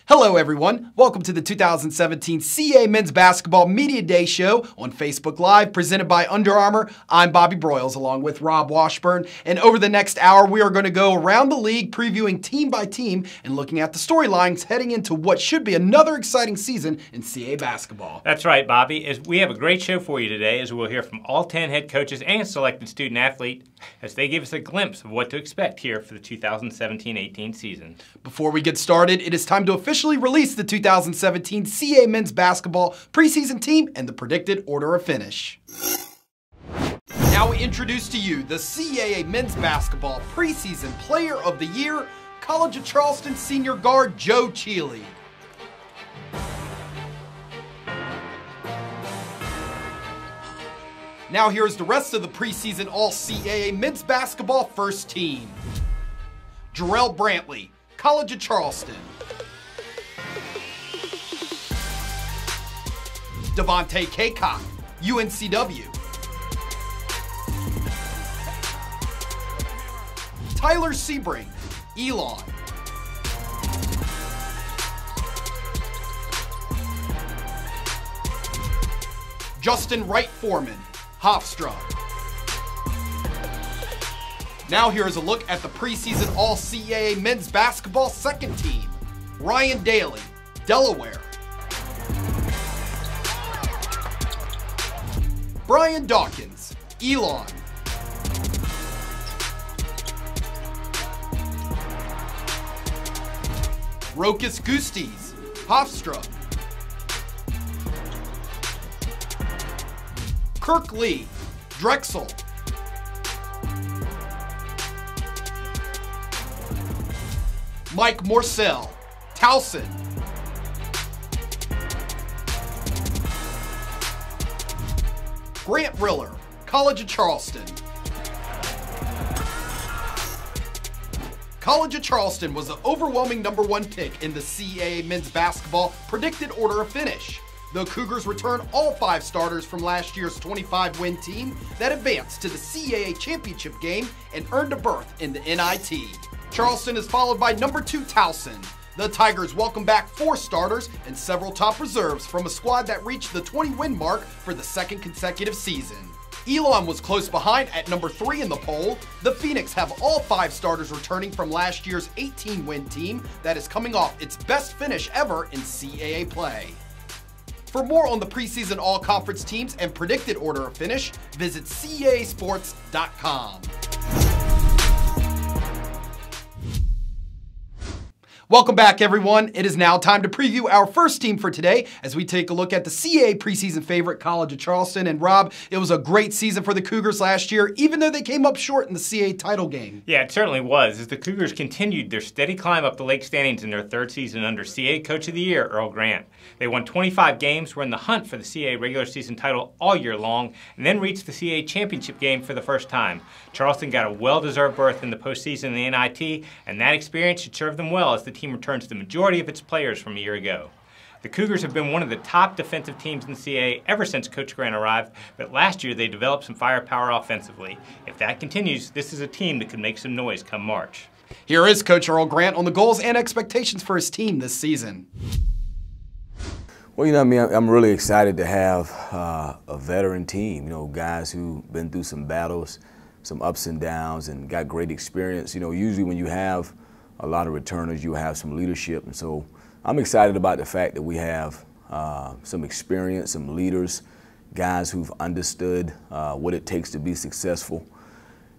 Hello everyone, welcome to the 2017 CAA Men's Basketball Media Day Show on Facebook Live, presented by Under Armour. I'm Bobby Broyles along with Rob Washburn, and over the next hour we are going to go around the league previewing team by team and looking at the storylines heading into what should be another exciting season in CAA basketball. That's right, Bobby. We have a great show for you today, as we'll hear from all 10 head coaches and selected student athletes as they give us a glimpse of what to expect here for the 2017-18 season. Before we get started, it is time to officially release the 2017 CAA Men's Basketball preseason team and the predicted order of finish. Now we introduce to you the CAA Men's Basketball preseason Player of the Year, College of Charleston senior guard Joe Cheeley. Now here's the rest of the preseason All-CAA Men's Basketball first team. Jarrell Brantley, College of Charleston. Devontae Kaycock, UNCW. Tyler Sebring, Elon. Justin Wright Foreman, Hofstra. Now here's a look at the preseason All-CAA Men's Basketball second team. Ryan Daly, Delaware. Brian Dawkins, Elon. Rokas Gustis, Hofstra. Kirk Lee, Drexel. Mike Morcell, Towson. Grant Riller, College of Charleston. College of Charleston was the overwhelming #1 pick in the CAA Men's Basketball predicted order of finish. The Cougars return all 5 starters from last year's 25-win team that advanced to the CAA championship game and earned a berth in the NIT. Charleston is followed by #2 Towson. The Tigers welcome back 4 starters and several top reserves from a squad that reached the 20-win mark for the second consecutive season. Elon was close behind at #3 in the poll. The Phoenix have all 5 starters returning from last year's 18-win team that is coming off its best finish ever in CAA play. For more on the preseason all-conference teams and predicted order of finish, visit CAAsports.com. Welcome back, everyone. It is now time to preview our first team for today as we take a look at the CAA preseason favorite, College of Charleston. And Rob, it was a great season for the Cougars last year, even though they came up short in the CAA title game. Yeah, it certainly was, as the Cougars continued their steady climb up the Lake standings in their 3rd season under CAA Coach of the Year, Earl Grant. They won 25 games, were in the hunt for the CAA regular season title all year long, and then reached the CAA championship game for the first time. Charleston got a well-deserved berth in the postseason in the NIT, and that experience should serve them well as the team returns the majority of its players from a year ago. The Cougars have been one of the top defensive teams in the CAA ever since Coach Grant arrived, but last year they developed some firepower offensively. If that continues, this is a team that could make some noise come March. Here is Coach Earl Grant on the goals and expectations for his team this season. Well, I'm really excited to have a veteran team, guys who've been through some battles, some ups and downs, and got great experience. Usually when you have a lot of returners, you have some leadership, and so I'm excited about the fact that we have some experience, some leaders, guys who've understood what it takes to be successful.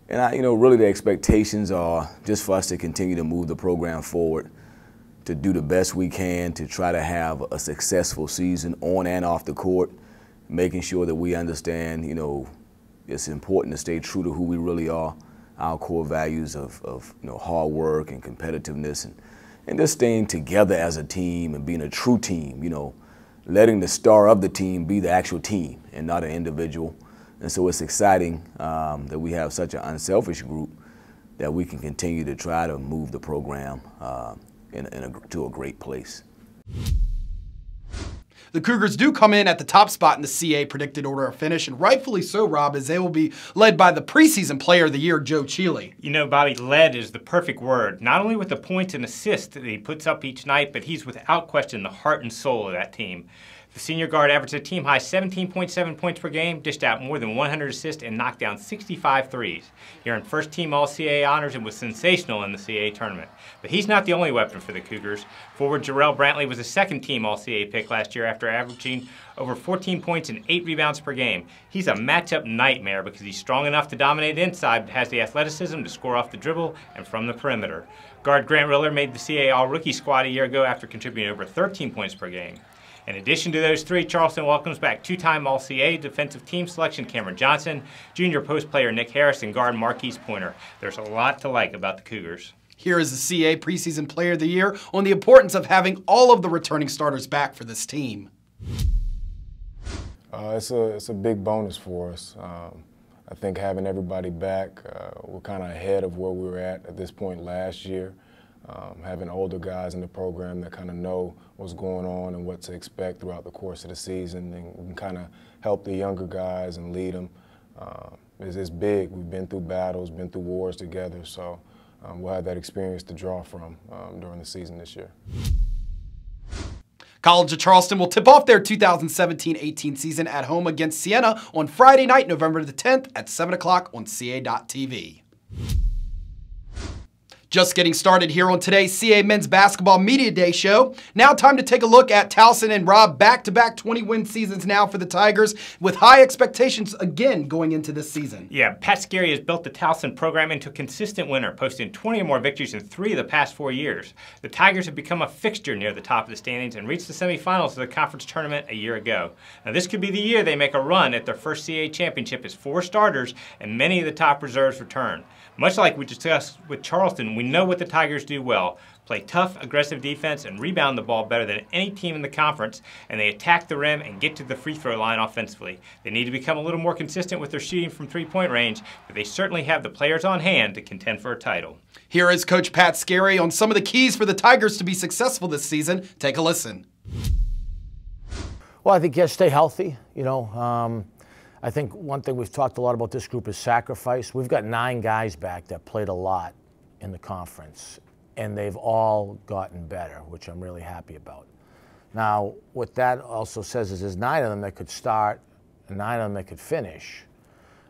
And really the expectations are just for us to continue to move the program forward, to do the best we can to try to have a successful season on and off the court, making sure that we understand, it's important to stay true to who we really are, our core values of hard work and competitiveness, and just staying together as a team and being a true team, letting the star of the team be the actual team and not an individual. And so it's exciting that we have such an unselfish group that we can continue to try to move the program to a great place. The Cougars do come in at the top spot in the CAA predicted order of finish, and rightfully so, Rob, as they will be led by the preseason player of the year, Joe Cheeley. You know, Bobby, led is the perfect word. Not only with the points and assists that he puts up each night, but he's without question the heart and soul of that team. The senior guard averaged a team-high 17.7 points per game, dished out more than 100 assists, and knocked down 65 threes. He earned first-team All-CAA honors and was sensational in the CAA tournament. But he's not the only weapon for the Cougars. Forward Jarrell Brantley was a second-team All-CAA pick last year after averaging over 14 points and 8 rebounds per game. He's a matchup nightmare because he's strong enough to dominate inside, but has the athleticism to score off the dribble and from the perimeter. Guard Grant Riller made the CAA All-Rookie squad a year ago after contributing over 13 points per game. In addition to those three, Charleston welcomes back two-time All-CAA defensive team selection Cameron Johnson, junior post player Nick Harris, and guard Marquise Pointer. There's a lot to like about the Cougars. Here is the CAA preseason player of the year on the importance of having all of the returning starters back for this team. It's a big bonus for us. I think having everybody back, we're kind of ahead of where we were at this point last year. Having older guys in the program that kind of know what's going on and what to expect throughout the course of the season, and we can kind of help the younger guys and lead them. It's big. We've been through battles, been through wars together, so we'll have that experience to draw from during the season this year. College of Charleston will tip off their 2017-18 season at home against Siena on Friday night, November the 10th at 7 o'clock on CAA.tv. Just getting started here on today's CAA Men's Basketball Media Day show. Now time to take a look at Towson and Rob, back-to-back 20-win seasons now for the Tigers, with high expectations again going into this season. Yeah, Pat Scarry has built the Towson program into a consistent winner, posting 20 or more victories in 3 of the past 4 years. The Tigers have become a fixture near the top of the standings and reached the semifinals of the conference tournament a year ago. Now this could be the year they make a run at their first CAA championship as 4 starters and many of the top reserves return. Much like we discussed with Charleston, we know what the Tigers do well. Play tough, aggressive defense and rebound the ball better than any team in the conference, and they attack the rim and get to the free throw line offensively. They need to become a little more consistent with their shooting from three-point range, but they certainly have the players on hand to contend for a title. Here is Coach Pat Scarry on some of the keys for the Tigers to be successful this season. Take a listen. Well, I think you have to stay healthy, I think one thing we've talked a lot about this group is sacrifice. We've got 9 guys back that played a lot in the conference, and they've all gotten better, which I'm really happy about. Now, what that also says is there's 9 of them that could start and 9 of them that could finish.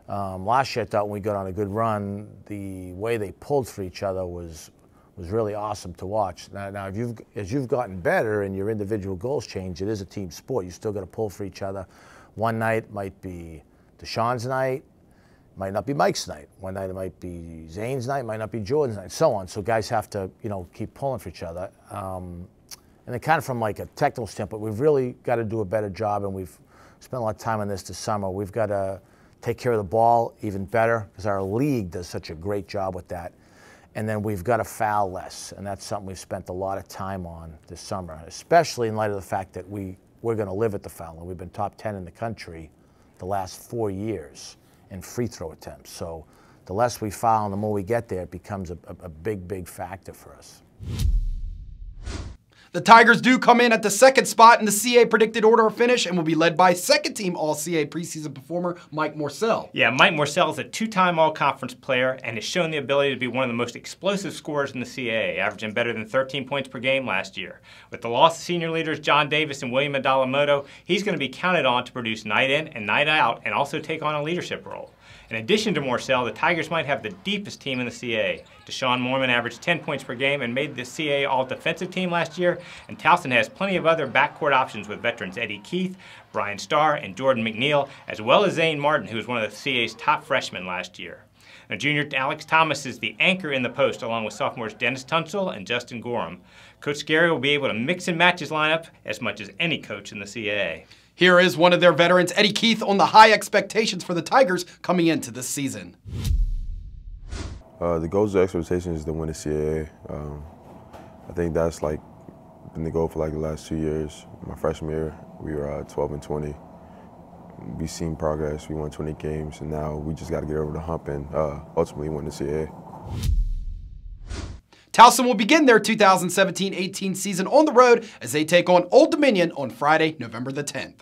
Last year, I thought when we got on a good run, the way they pulled for each other was really awesome to watch. Now as you've gotten better and your individual goals change, it is a team sport. You still got to pull for each other. One night might be Deshaun's night, might not be Mike's night. One night it might be Zane's night, might not be Jordan's night, so on. So guys have to, keep pulling for each other. And then kind of from like a technical standpoint, we've really got to do a better job, and we've spent a lot of time on this summer. We've got to take care of the ball even better because our league does such a great job with that. And then we've got to foul less, and that's something we've spent a lot of time on this summer, especially in light of the fact that we're going to live at the foul line. We've been top 10 in the country the last 4 years in free throw attempts. So the less we foul and the more we get there, it becomes a big, big factor for us. The Tigers do come in at the 2nd spot in the CAA predicted order of finish and will be led by second-team All-CAA preseason performer Mike Morsell. Yeah, Mike Morsell is a 2-time All-Conference player and has shown the ability to be one of the most explosive scorers in the CAA, averaging better than 13 points per game last year. With the loss of senior leaders John Davis and William Adalamoto, he's going to be counted on to produce night in and night out and also take on a leadership role. In addition to Morsell, the Tigers might have the deepest team in the CAA. Deshaun Mormon averaged 10 points per game and made the CAA All-Defensive team last year, and Towson has plenty of other backcourt options with veterans Eddie Keith, Brian Starr, and Jordan McNeil, as well as Zane Martin, who was one of the CAA's top freshmen last year. Now, junior Alex Thomas is the anchor in the post, along with sophomores Dennis Tunsil and Justin Gorham. Coach Scarry will be able to mix and match his lineup as much as any coach in the CAA. Here is one of their veterans, Eddie Keith, on the high expectations for the Tigers coming into this season. The goals and expectations is to win the CAA. I think that's been the goal for the last 2 years. My freshman year, we were 12-20. We've seen progress. We won 20 games, and now we just got to get over the hump and ultimately win the CAA. Towson will begin their 2017-18 season on the road as they take on Old Dominion on Friday, November the 10th.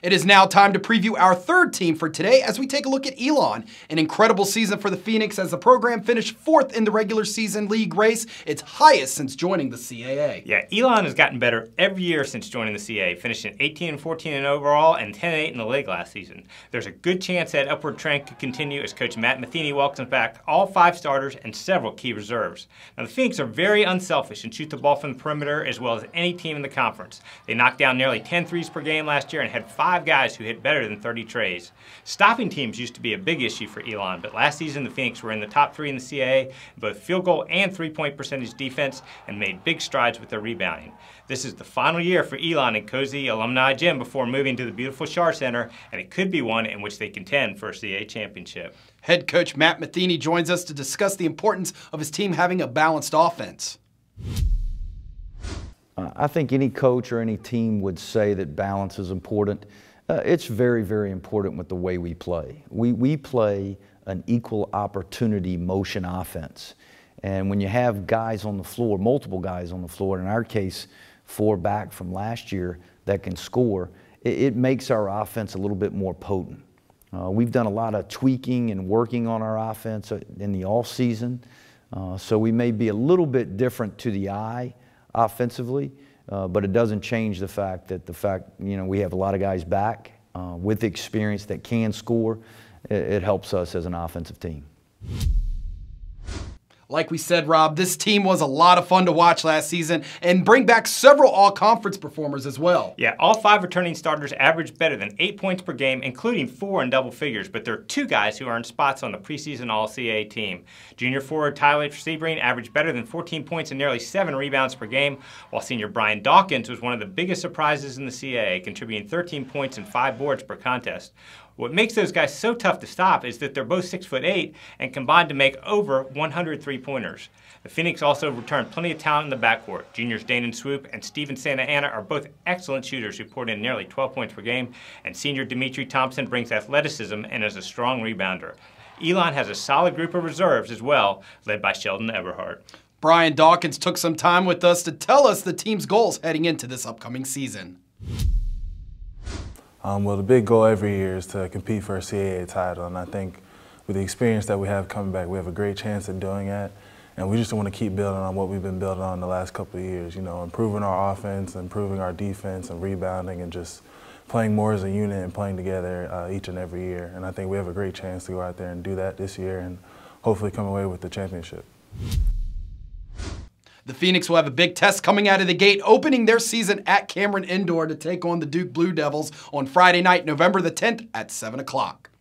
It is now time to preview our third team for today as we take a look at Elon. An incredible season for the Phoenix as the program finished fourth in the regular season league race, its highest since joining the CAA. Yeah, Elon has gotten better every year since joining the CAA, finishing 18-14 in overall and 10-8 in the league last season. There's a good chance that upward trend could continue as coach Matt Matheny welcomes back all 5 starters and several key reserves. Now, the Phoenix are very unselfish and shoot the ball from the perimeter as well as any team in the conference. They knocked down nearly 10 threes per game last year and had 5 guys who hit better than 30 trays. Stopping teams used to be a big issue for Elon, but last season the Phoenix were in the top 3 in the CAA in both field goal and three-point percentage defense and made big strides with their rebounding. This is the final year for Elon in Cozy Alumni Gym before moving to the beautiful Schar Center, and it could be one in which they contend for a CAA championship. Head coach Matt Matheny joins us to discuss the importance of his team having a balanced offense. I think any coach or any team would say that balance is important. It's very, very important with the way we play. We play an equal opportunity motion offense. And when you have guys on the floor, multiple guys on the floor, in our case, 4 back from last year that can score, it makes our offense a little bit more potent. We've done a lot of tweaking and working on our offense in the off season. So we may be a little bit different to the eye offensively. But it doesn't change the fact that we have a lot of guys back with experience that can score. It helps us as an offensive team. Like we said, Rob, this team was a lot of fun to watch last season and bring back several all-conference performers as well. Yeah, all 5 returning starters averaged better than 8 points per game, including 4 in double figures, but there are 2 guys who earned spots on the preseason All-CAA team. Junior forward Tyler Sebring averaged better than 14 points and nearly 7 rebounds per game, while senior Brian Dawkins was one of the biggest surprises in the CAA, contributing 13 points and 5 boards per contest. What makes those guys so tough to stop is that they're both 6'8" and combined to make over 100 three-pointers. The Phoenix also returned plenty of talent in the backcourt. Juniors Danon Swoop and Steven Santa Ana are both excellent shooters who poured in nearly 12 points per game, and senior Dimitri Thompson brings athleticism and is a strong rebounder. Elon has a solid group of reserves as well, led by Sheldon Eberhardt. Brian Dawkins took some time with us to tell us the team's goals heading into this upcoming season. Well, the big goal every year is to compete for a CAA title, and I think with the experience that we have coming back, we have a great chance at doing that, and we just want to keep building on what we've been building on the last couple of years, improving our offense, improving our defense, and rebounding, and just playing more as a unit and playing together each and every year. And I think we have a great chance to go out there and do that this year and hopefully come away with the championship. The Phoenix will have a big test coming out of the gate, opening their season at Cameron Indoor to take on the Duke Blue Devils on Friday night, November the 10th at 7 o'clock.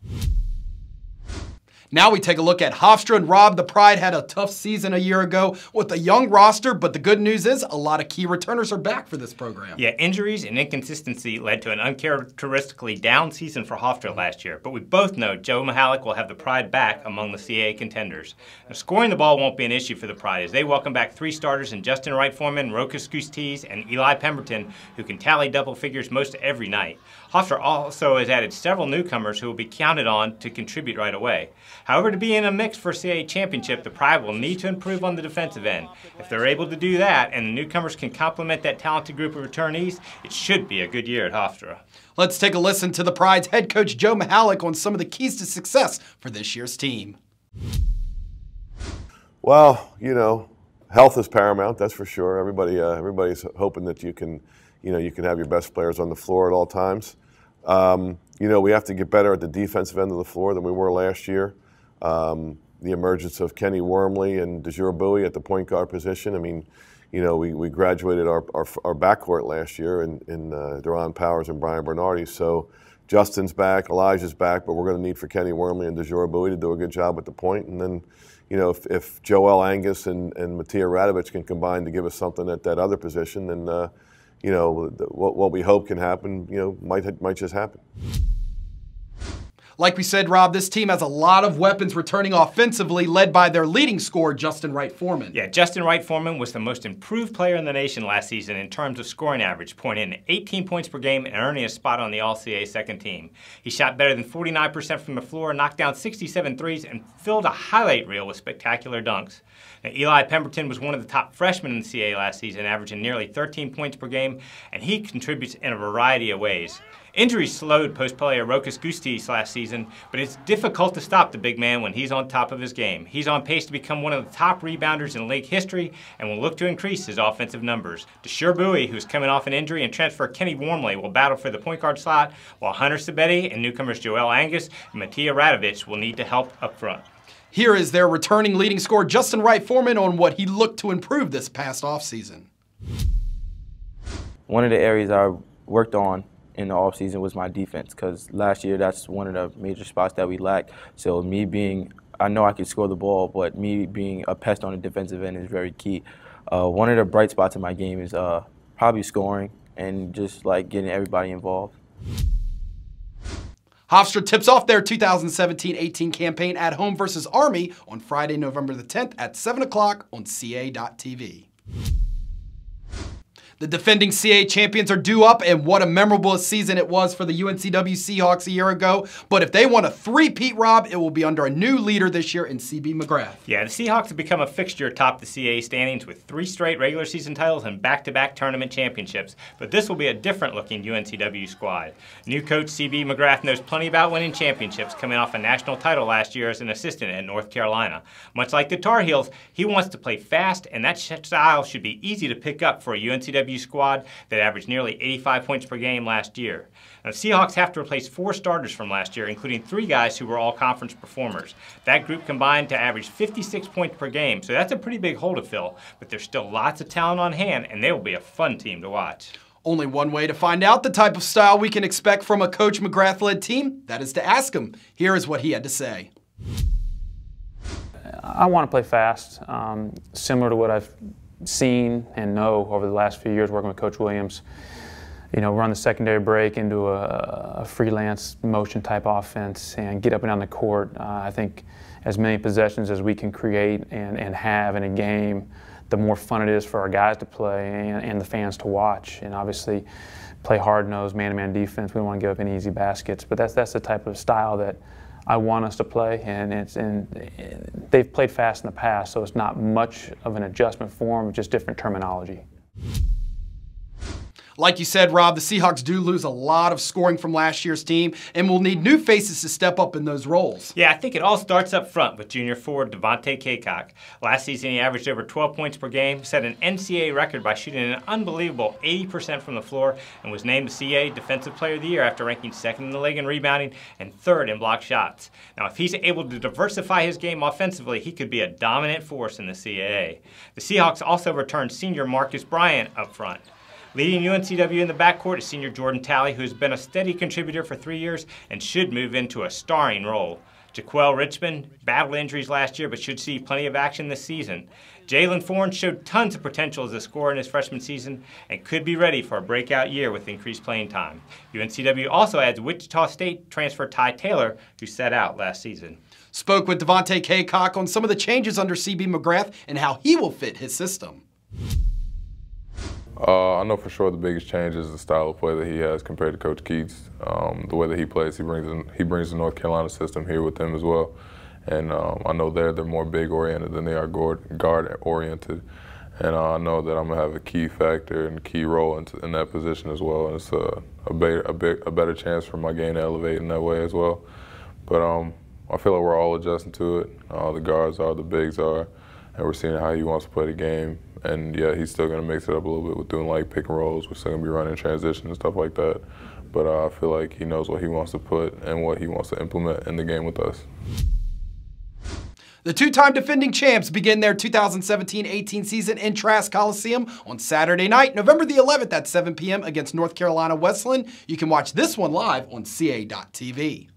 Now we take a look at Hofstra, and Rob, the Pride had a tough season a year ago with a young roster, but the good news is a lot of key returners are back for this program. Yeah, injuries and inconsistency led to an uncharacteristically down season for Hofstra last year, but we both know Joe Mihalik will have the Pride back among the CAA contenders. Now, scoring the ball won't be an issue for the Pride as they welcome back 3 starters in Justin Wright-Foreman, Rokas Kustiz, and Eli Pemberton, who can tally double figures most every night. Hofstra also has added several newcomers who will be counted on to contribute right away. However, to be in a mix for CAA championship, the Pride will need to improve on the defensive end. If they're able to do that and the newcomers can complement that talented group of returnees, it should be a good year at Hofstra. Let's take a listen to the Pride's head coach Joe Mihalik on some of the keys to success for this year's team. Well, health is paramount, that's for sure. Everybody's hoping that you can have your best players on the floor at all times. We have to get better at the defensive end of the floor than we were last year. The emergence of Kenny Wormley and DeJure Bowie at the point guard position. I mean, we graduated our backcourt last year in Deron Powers and Brian Bernardi. So Justin's back, Elijah's back, but we're going to need for Kenny Wormley and DeJure Bowie to do a good job at the point. And then, if Joel Angus and Matija Radovich can combine to give us something at that other position, then what we hope can happen, might just happen. Like we said, Rob, this team has a lot of weapons returning offensively, led by their leading scorer, Justin Wright-Foreman. Yeah, Justin Wright-Foreman was the most improved player in the nation last season in terms of scoring average, pointing in 18 points per game and earning a spot on the All-CAA second team. He shot better than 49% from the floor, knocked down 67 threes, and filled a highlight reel with spectacular dunks. Now, Eli Pemberton was one of the top freshmen in the CAA last season, averaging nearly 13 points per game, and he contributes in a variety of ways. Injuries slowed post player Rokas Gustis last season, but it's difficult to stop the big man when he's on top of his game. He's on pace to become one of the top rebounders in league history and will look to increase his offensive numbers. Deshaun Bowie, who's coming off an injury, and transfer Kenny Wormley will battle for the point guard slot, while Hunter Sabetti and newcomers Joel Angus and Matija Radovich will need to help up front. Here is their returning leading scorer, Justin Wright-Foreman, on what he looked to improve this past offseason. One of the areas I worked on in the offseason was my defense, because last year that's one of the major spots that we lacked. So I know I can score the ball, but me being a pest on the defensive end is very key. One of the bright spots in my game is probably scoring and just like getting everybody involved. Hofstra tips off their 2017-18 campaign at home versus Army on Friday, November the 10th at 7 o'clock on CAA.tv. The defending CAA champions are due up, and what a memorable season it was for the UNCW Seahawks a year ago. But if they want a three-peat, Rob, it will be under a new leader this year in CB McGrath. Yeah, the Seahawks have become a fixture atop the CAA standings with 3 straight regular season titles and back-to-back tournament championships. But this will be a different-looking UNCW squad. New coach CB McGrath knows plenty about winning championships, coming off a national title last year as an assistant at North Carolina. Much like the Tar Heels, he wants to play fast, and that style should be easy to pick up for a UNCW squad that averaged nearly 85 points per game last year. Now, the Seahawks have to replace 4 starters from last year, including 3 guys who were all-conference performers. That group combined to average 56 points per game, so that's a pretty big hole to fill, but there's still lots of talent on hand, and they will be a fun team to watch. Only one way to find out the type of style we can expect from a Coach McGrath-led team, that is to ask him. Here is what he had to say. I want to play fast, similar to what I've seen and know over the last few years working with Coach Williams. You know, run the secondary break into a freelance motion type offense and get up and down the court. I think as many possessions as we can create and have in a game, the more fun it is for our guys to play and the fans to watch. And obviously play hard-nosed man-to-man defense. We don't want to give up any easy baskets, but that's the type of style that I want us to play, and they've played fast in the past, so it's not much of an adjustment for them, just different terminology. Like you said, Rob, the Seahawks do lose a lot of scoring from last year's team and will need new faces to step up in those roles. Yeah, I think it all starts up front with junior forward Devontae Kaycock. Last season, he averaged over 12 points per game, set an NCAA record by shooting an unbelievable 80% from the floor, and was named the CAA Defensive Player of the Year after ranking 2nd in the league in rebounding and 3rd in block shots. Now, if he's able to diversify his game offensively, he could be a dominant force in the CAA. The Seahawks also returned senior Marcus Bryant up front. Leading UNCW in the backcourt is senior Jordan Talley, who has been a steady contributor for 3 years and should move into a starring role. Jaquel Richmond battled injuries last year but should see plenty of action this season. Jalen Foran showed tons of potential as a scorer in his freshman season and could be ready for a breakout year with increased playing time. UNCW also adds Wichita State transfer Ty Taylor, who sat out last season. Spoke with Devontae Kaycock on some of the changes under CB McGrath and how he will fit his system. I know for sure the biggest change is the style of play that he has compared to Coach Keats. The way that he plays, he brings the North Carolina system here with him as well. And I know they're more big-oriented than they are guard-oriented. And I know that I'm going to have a key factor and key role in that position as well. And it's a better chance for my game to elevate in that way as well. But I feel like we're all adjusting to it. The guards are, the bigs are, and we're seeing how he wants to play the game. And yeah, he's still going to mix it up a little bit with doing like pick and rolls. We're still going to be running transition and stuff like that. But I feel like he knows what he wants to put and what he wants to implement in the game with us. The 2-time defending champs begin their 2017-18 season in Trask Coliseum on Saturday night, November the 11th at 7 p.m. against North Carolina Wesleyan. You can watch this one live on CAA.tv.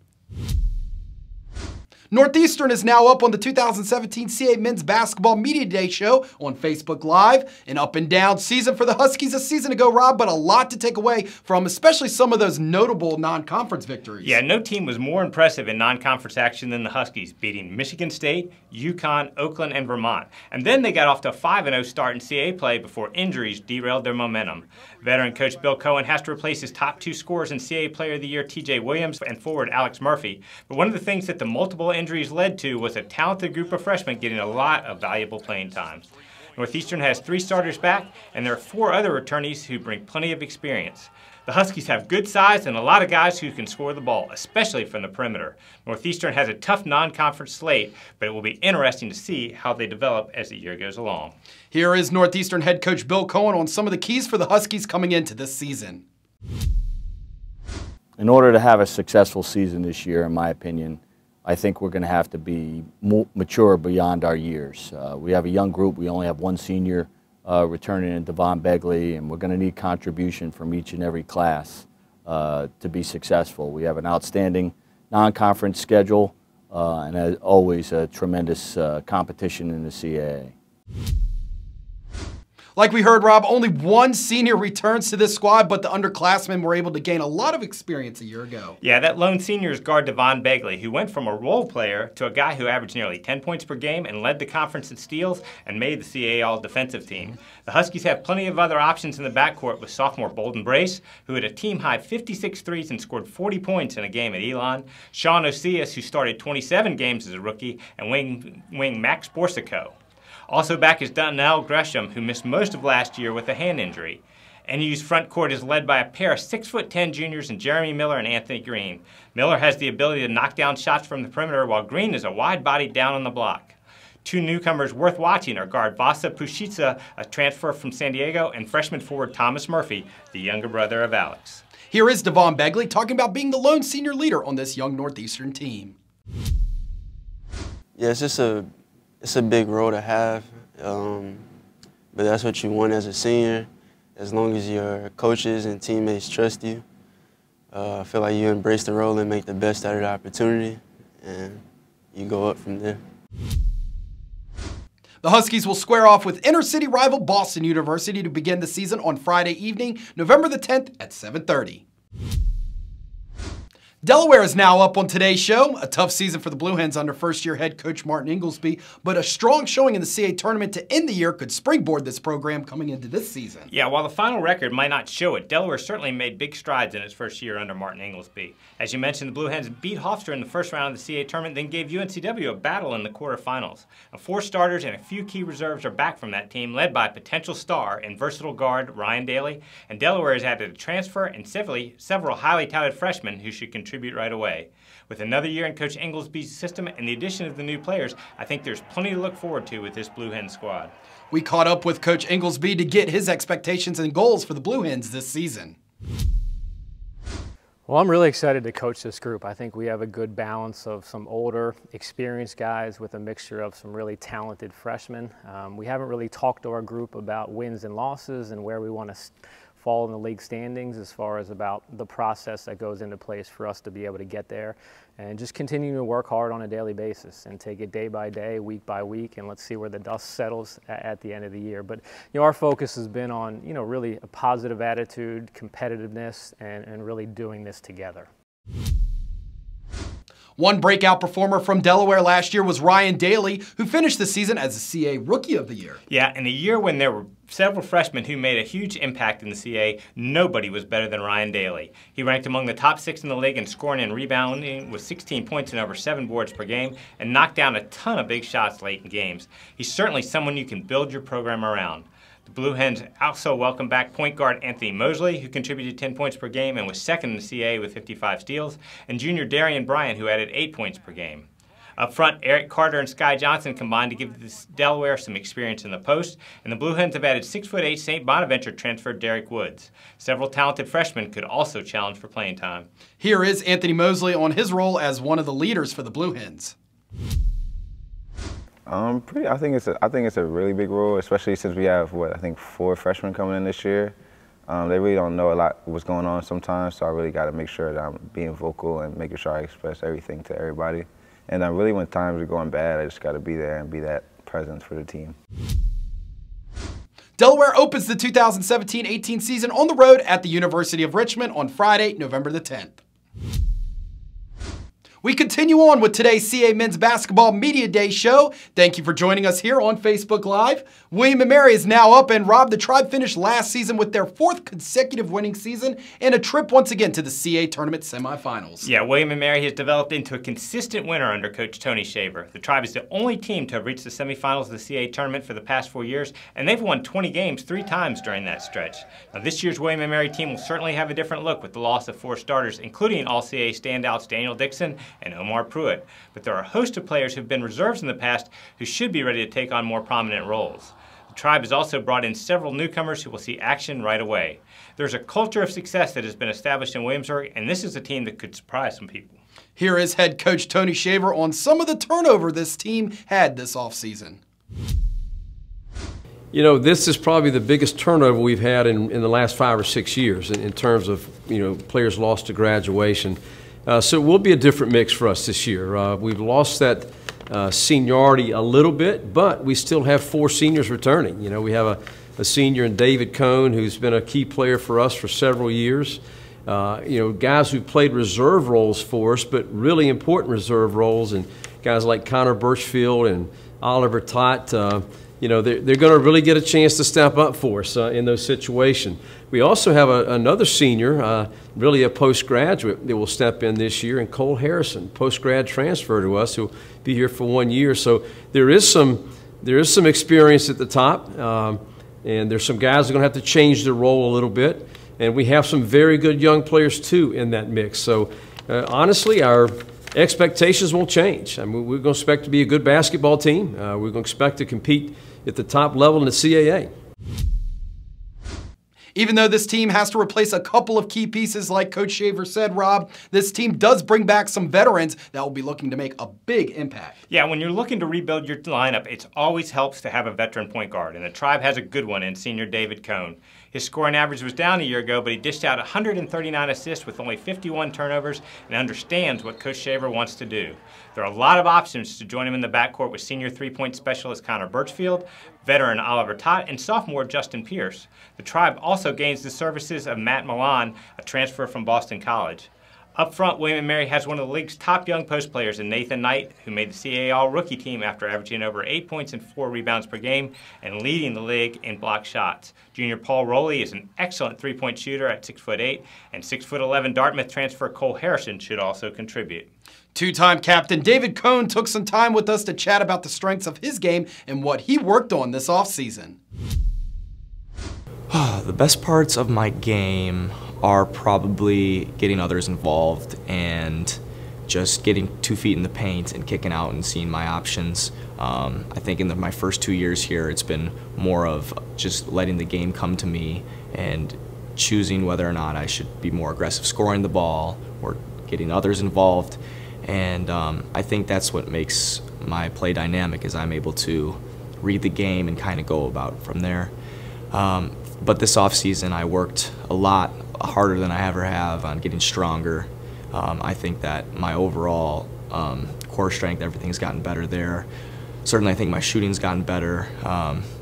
Northeastern is now up on the 2017 CAA Men's Basketball Media Day show on Facebook Live. An up and down season for the Huskies a season ago, Rob, but a lot to take away from, especially some of those notable non-conference victories. Yeah, no team was more impressive in non-conference action than the Huskies, beating Michigan State, UConn, Oakland, and Vermont. And then they got off to a 5-0 start in CAA play before injuries derailed their momentum. Veteran coach Bill Cohen has to replace his top two scorers in CAA Player of the Year, TJ Williams, and forward Alex Murphy. But one of the things that the multiple injuries led to was a talented group of freshmen getting a lot of valuable playing time. Northeastern has 3 starters back, and there are 4 other returnees who bring plenty of experience. The Huskies have good size and a lot of guys who can score the ball, especially from the perimeter. Northeastern has a tough non-conference slate, but it will be interesting to see how they develop as the year goes along. Here is Northeastern head coach Bill Cohen on some of the keys for the Huskies coming into this season. In order to have a successful season this year, in my opinion, I think we're going to have to be mature beyond our years. We have a young group. We only have 1 senior returning in Devon Begley, and we're going to need contribution from each and every class to be successful. We have an outstanding non-conference schedule, and as always, a tremendous competition in the CAA. Like we heard, Rob, only 1 senior returns to this squad, but the underclassmen were able to gain a lot of experience a year ago. Yeah, that lone senior is guard Devon Begley, who went from a role player to a guy who averaged nearly 10 points per game and led the conference in steals and made the CAA All-Defensive team. The Huskies have plenty of other options in the backcourt with sophomore Bolden Brace, who had a team-high 56 threes and scored 40 points in a game at Elon, Sean Osias, who started 27 games as a rookie, and wing Max Borsico. Also back is Donnell Gresham, who missed most of last year with a hand injury. NU's front court is led by a pair of 6'10" juniors in Jeremy Miller and Anthony Green. Miller has the ability to knock down shots from the perimeter, while Green is a wide body down on the block. 2 newcomers worth watching are guard Vasa Pushitsa, a transfer from San Diego, and freshman forward Thomas Murphy, the younger brother of Alex. Here is Devon Begley talking about being the lone senior leader on this young Northeastern team. Yeah, it's a big role to have, but that's what you want as a senior. As long as your coaches and teammates trust you, I feel like you embrace the role and make the best out of the opportunity, and you go up from there. The Huskies will square off with inner-city rival Boston University to begin the season on Friday evening, November the 10th at 7:30. Delaware is now up on today's show. A tough season for the Blue Hens under first-year head coach Martin Inglesby, but a strong showing in the CAA tournament to end the year could springboard this program coming into this season. Yeah, while the final record might not show it, Delaware certainly made big strides in its first year under Martin Inglesby. As you mentioned, the Blue Hens beat Hofstra in the first round of the CAA tournament, then gave UNCW a battle in the quarterfinals. 4 starters and a few key reserves are back from that team, led by potential star and versatile guard Ryan Daly, and Delaware has added a transfer and several highly touted freshmen who should contribute right away. With another year in Coach Inglesby's system and the addition of the new players, I think there's plenty to look forward to with this Blue Hen squad. We caught up with Coach Inglesby to get his expectations and goals for the Blue Hens this season. Well, I'm really excited to coach this group. I think we have a good balance of some older, experienced guys with a mixture of some really talented freshmen. We haven't really talked to our group about wins and losses and where we want to fall in the league standings as far as about the process that goes into place for us to be able to get there, and just continue to work hard on a daily basis and take it day by day, week by week, and let's see where the dust settles at the end of the year. But our focus has been on really a positive attitude, competitiveness, and really doing this together. One breakout performer from Delaware last year was Ryan Daly, who finished the season as the CAA Rookie of the Year. Yeah, in a year when there were several freshmen who made a huge impact in the CAA, nobody was better than Ryan Daly. He ranked among the top 6 in the league in scoring and rebounding with 16 points and over 7 boards per game, and knocked down a ton of big shots late in games. He's certainly someone you can build your program around. The Blue Hens also welcome back point guard Anthony Mosley, who contributed 10 points per game and was second in the CAA with 55 steals, and junior Darian Bryant, who added 8 points per game. Up front, Eric Carter and Sky Johnson combined to give Delaware some experience in the post, and the Blue Hens have added 6'8" St. Bonaventure transfer Derek Woods. Several talented freshmen could also challenge for playing time. Here is Anthony Mosley on his role as one of the leaders for the Blue Hens. I think it's a really big role, especially since we have 4 freshmen coming in this year. They really don't know a lot what's going on sometimes, so I really got to make sure that I'm being vocal and making sure I express everything to everybody. And really when times are going bad, I just got to be there and be that presence for the team. Delaware opens the 2017-18 season on the road at the University of Richmond on Friday, November the 10th. We continue on with today's CAA Men's Basketball Media Day show. Thank you for joining us here on Facebook Live. William & Mary is now up, and Rob, the Tribe finished last season with their 4th consecutive winning season and a trip once again to the CAA Tournament semifinals. Yeah, William & Mary has developed into a consistent winner under Coach Tony Shaver. The Tribe is the only team to have reached the semifinals of the CAA Tournament for the past 4 years, and they've won 20 games 3 times during that stretch. Now, this year's William & Mary team will certainly have a different look with the loss of 4 starters, including All-CAA standouts Daniel Dixon and Omar Pruitt. But there are a host of players who have been reserves in the past who should be ready to take on more prominent roles. The Tribe has also brought in several newcomers who will see action right away. There's a culture of success that has been established in Williamsburg, and this is a team that could surprise some people. Here is head coach Tony Shaver on some of the turnover this team had this offseason. You know, this is probably the biggest turnover we've had in the last 5 or 6 years in terms of, players lost to graduation. So it will be a different mix for us this year. We've lost that seniority a little bit, but we still have 4 seniors returning. We have a senior in David Cohn who's been a key player for us for several years. Guys who played reserve roles for us, but really important reserve roles, and guys like Connor Birchfield and Oliver Tott. They're going to really get a chance to step up for us in those situations. We also have another senior, really a postgraduate, that will step in this year, and Cole Harrison, postgrad transfer to us, who'll be here for 1 year. So there is some experience at the top, and there's some guys that are going to have to change their role a little bit. And we have some very good young players too in that mix. So honestly, our expectations won't change. I mean, we're going to expect to be a good basketball team. We're going to expect to compete at the top level in the CAA. Even though this team has to replace a couple of key pieces, like Coach Shaver said, Rob, this team does bring back some veterans that will be looking to make a big impact. Yeah, when you're looking to rebuild your lineup, it always helps to have a veteran point guard, and the Tribe has a good one in senior David Cohn. His scoring average was down a year ago, but he dished out 139 assists with only 51 turnovers and understands what Coach Shaver wants to do. There are a lot of options to join him in the backcourt with senior three-point specialist Connor Birchfield, veteran Oliver Tott, and sophomore Justin Pierce. The Tribe also gains the services of Matt Milan, a transfer from Boston College. Up front, William & Mary has one of the league's top young post players in Nathan Knight, who made the CAA All-Rookie team after averaging over 8 points and 4 rebounds per game and leading the league in block shots. Junior Paul Rowley is an excellent three-point shooter at 6'8", and 6'11" Dartmouth transfer Cole Harrison should also contribute. Two-time captain David Cohn took some time with us to chat about the strengths of his game and what he worked on this offseason. The best parts of my game are probably getting others involved and just getting 2 feet in the paint and kicking out and seeing my options. I think in my first 2 years here, it's been more of just letting the game come to me and choosing whether or not I should be more aggressive scoring the ball or getting others involved. And I think that's what makes my play dynamic, is I'm able to read the game and kind of go about from there. But this offseason, I worked a lot harder than I ever have on getting stronger. I think that my overall core strength, everything's gotten better there. Certainly, I think my shooting's gotten better.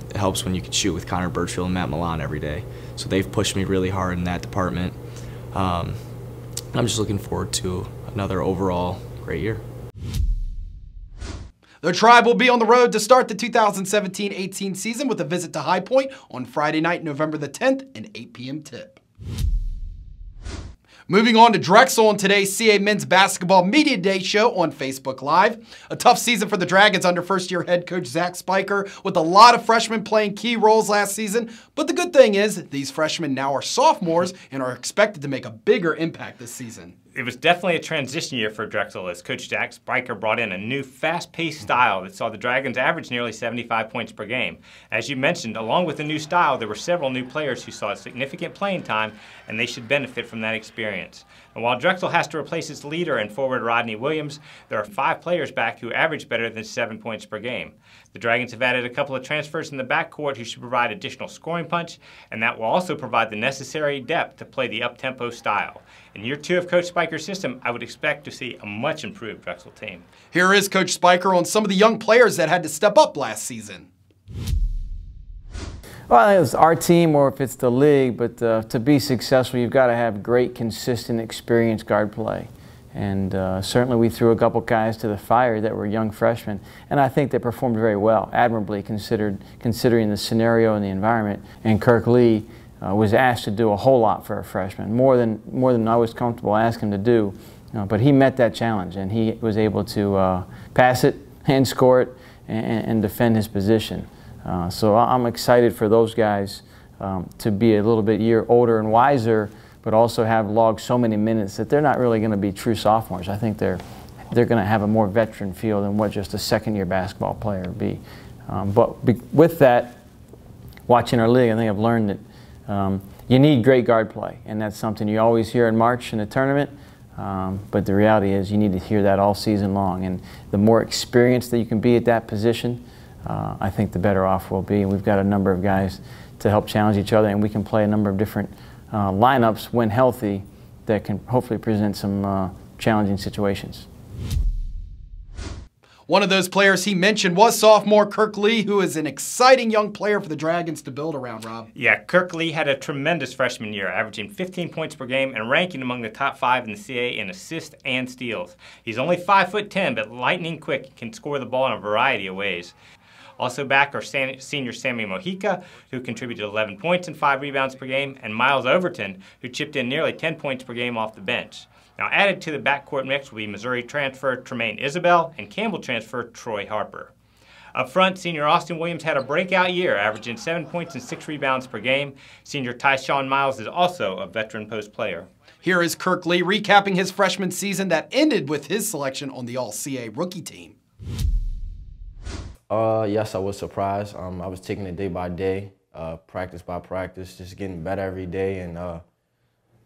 It helps when you can shoot with Connor Birchfield and Matt Milan every day. So they've pushed me really hard in that department. I'm just looking forward to another overall great year. The Tribe will be on the road to start the 2017-18 season with a visit to High Point on Friday night, November the 10th, an 8 p.m. tip. Moving on to Drexel on today's CAA Men's Basketball Media Day show on Facebook Live. A tough season for the Dragons under first-year head coach Zach Spiker, with a lot of freshmen playing key roles last season. But the good thing is, these freshmen now are sophomores and are expected to make a bigger impact this season. It was definitely a transition year for Drexel as Coach Zach Spiker brought in a new fast-paced style that saw the Dragons average nearly 75 points per game. As you mentioned, along with the new style, there were several new players who saw significant playing time, and they should benefit from that experience. And while Drexel has to replace its leader and forward Rodney Williams, there are 5 players back who average better than 7 points per game. The Dragons have added a couple of transfers in the backcourt who should provide additional scoring punch, and that will also provide the necessary depth to play the up-tempo style. In year 2 of Coach Spiker's system, I would expect to see a much improved Drexel team. Here is Coach Spiker on some of the young players that had to step up last season. Well, I think it's our team or if it's the league, but to be successful, you've got to have great, consistent, experienced guard play. And certainly we threw a couple guys to the fire that were young freshmen, and I think they performed very well, admirably considering the scenario and the environment. And Kirk Lee was asked to do a whole lot for a freshman, more than I was comfortable asking him to do. But he met that challenge, and he was able to pass it and score it and defend his position. So I'm excited for those guys to be a little bit year older and wiser, but also have logged so many minutes that they're not really going to be true sophomores. I think they're going to have a more veteran feel than what just a second-year basketball player would be. But with that, watching our league, I think I've learned that you need great guard play, and that's something you always hear in March in the tournament. But the reality is you need to hear that all season long, and the more experienced that you can be at that position, I think the better off we'll be. And we've got a number of guys to help challenge each other, and we can play a number of different lineups when healthy that can hopefully present some challenging situations. One of those players he mentioned was sophomore Kirk Lee, who is an exciting young player for the Dragons to build around, Rob. Yeah, Kirk Lee had a tremendous freshman year, averaging 15 points per game and ranking among the top 5 in the CAA in assists and steals. He's only 5'10", but lightning quick and can score the ball in a variety of ways. Also back are senior Sammy Mojica, who contributed 11 points and 5 rebounds per game, and Miles Overton, who chipped in nearly 10 points per game off the bench. Now added to the backcourt mix will be Missouri transfer Tremaine Isabel and Campbell transfer Troy Harper. Up front, senior Austin Williams had a breakout year, averaging 7 points and 6 rebounds per game. Senior Tyshawn Miles is also a veteran post player. Here is Kirk Lee recapping his freshman season that ended with his selection on the All-CAA rookie team. Yes, I was surprised. I was taking it day by day, practice by practice, just getting better every day, and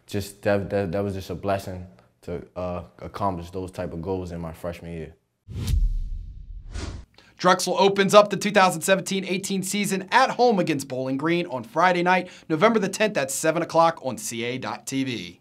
just that was just a blessing to accomplish those type of goals in my freshman year. Drexel opens up the 2017-18 season at home against Bowling Green on Friday night, November the 10th at 7 o'clock on CAA.tv.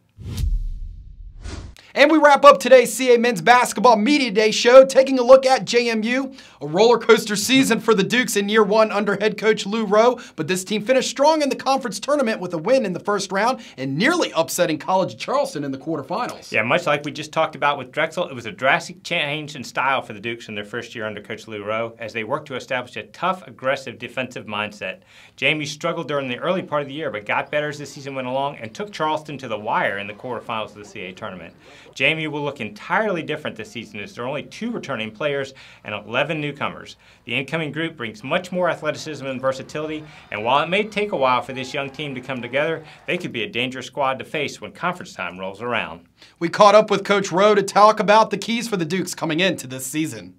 And we wrap up today's CAA Men's Basketball Media Day show, taking a look at JMU. A roller coaster season for the Dukes in year 1 under head coach Lou Rowe, but this team finished strong in the conference tournament with a win in the first round and nearly upsetting College Charleston in the quarterfinals. Yeah, much like we just talked about with Drexel, it was a drastic change in style for the Dukes in their first year under coach Lou Rowe as they worked to establish a tough, aggressive defensive mindset. JMU struggled during the early part of the year, but got better as the season went along and took Charleston to the wire in the quarterfinals of the CAA tournament. JMU will look entirely different this season as there are only 2 returning players and 11 newcomers. The incoming group brings much more athleticism and versatility, and while it may take a while for this young team to come together, they could be a dangerous squad to face when conference time rolls around. We caught up with Coach Rowe to talk about the keys for the Dukes coming into this season.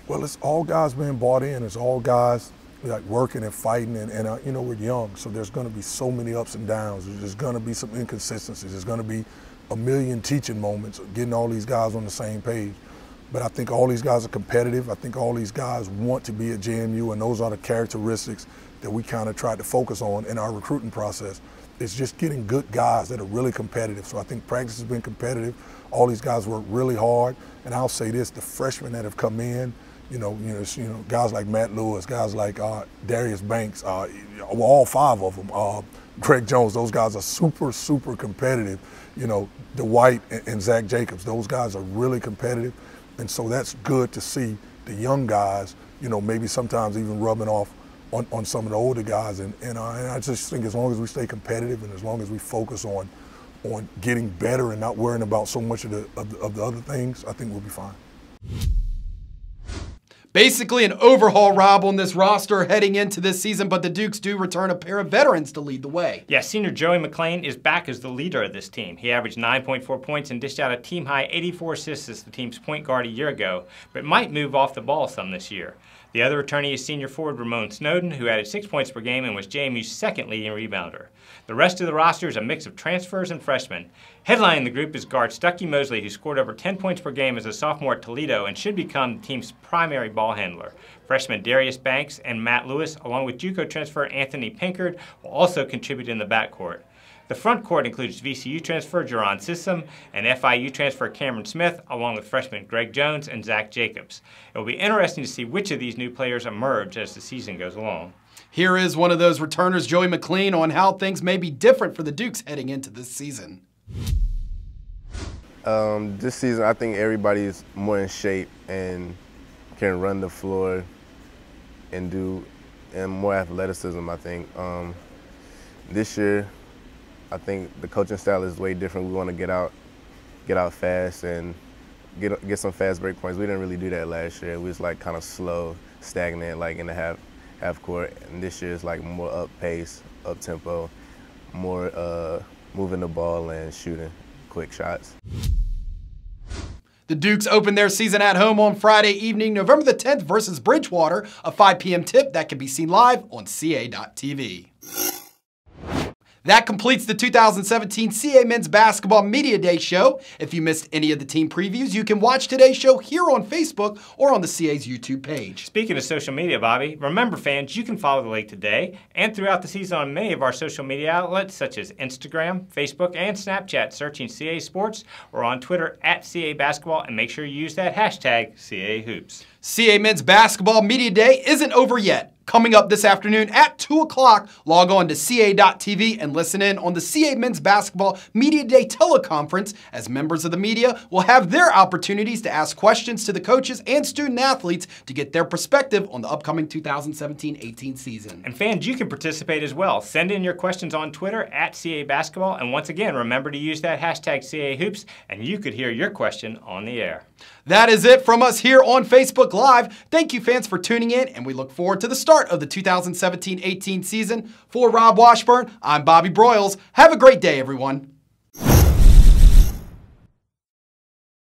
Well, it's all guys being bought in. It's all guys like working and fighting, and you know, we're young, so there's going to be so many ups and downs. There's going to be some inconsistencies. There's going to be a million teaching moments of getting all these guys on the same page. But I think all these guys are competitive. I think all these guys want to be at JMU, and those are the characteristics that we kind of tried to focus on in our recruiting process. It's just getting good guys that are really competitive. So I think practice has been competitive. All these guys work really hard, and I'll say this: the freshmen that have come in, you know, guys like Matt Lewis, guys like Darius Banks, all 5 of them, Greg Jones, those guys are super, super competitive. You know, Dwight and Zach Jacobs, those guys are really competitive. And so that's good to see the young guys, you know, maybe sometimes even rubbing off on some of the older guys. And I just think as long as we stay competitive and as long as we focus on getting better and not worrying about so much of the other things, I think we'll be fine. Basically an overhaul, Rob, on this roster heading into this season, but the Dukes do return a pair of veterans to lead the way. Yeah, senior Joey McClain is back as the leader of this team. He averaged 9.4 points and dished out a team-high 84 assists as the team's point guard a year ago, but might move off the ball some this year. The other returnee is senior forward Ramon Snowden, who added 6 points per game and was JMU's second leading rebounder. The rest of the roster is a mix of transfers and freshmen. Headlining the group is guard Stuckey Mosley, who scored over 10 points per game as a sophomore at Toledo and should become the team's primary ball handler. Freshman Darius Banks and Matt Lewis, along with JUCO transfer Anthony Pinkard, will also contribute in the backcourt. The front court includes VCU transfer Jerron Sissom and FIU transfer Cameron Smith, along with freshmen Greg Jones and Zach Jacobs. It will be interesting to see which of these new players emerge as the season goes along. Here is one of those returners, Joey McLean, on how things may be different for the Dukes heading into this season. This season, I think everybody's more in shape and can run the floor and more athleticism, I think. This year, I think the coaching style is way different. We want to get out fast and get some fast break points. We didn't really do that last year. We was like kind of slow, stagnant, like in the half court. And this year is like more up pace, up tempo, more moving the ball and shooting quick shots. The Dukes open their season at home on Friday evening, November the 10th versus Bridgewater, a 5 p.m. tip that can be seen live on CAA.tv. That completes the 2017 CAA Men's Basketball Media Day show. If you missed any of the team previews, you can watch today's show here on Facebook or on the CAA's YouTube page. Speaking of social media, Bobby, remember fans, you can follow the league today and throughout the season on many of our social media outlets such as Instagram, Facebook, and Snapchat, searching CAA Sports, or on Twitter at CAA Basketball, and make sure you use that hashtag CAA Hoops. CAA Men's Basketball Media Day isn't over yet. Coming up this afternoon at 2 o'clock, log on to CAA.tv and listen in on the CAA Men's Basketball Media Day teleconference, as members of the media will have their opportunities to ask questions to the coaches and student athletes to get their perspective on the upcoming 2017-18 season. And fans, you can participate as well. Send in your questions on Twitter at CAA Basketball, and once again, remember to use that hashtag CAA Hoops, and you could hear your question on the air. That is it from us here on Facebook Live. Thank you, fans, for tuning in, and we look forward to the start of the 2017-18 season. For Rob Washburn, I'm Bobby Broyles. Have a great day, everyone.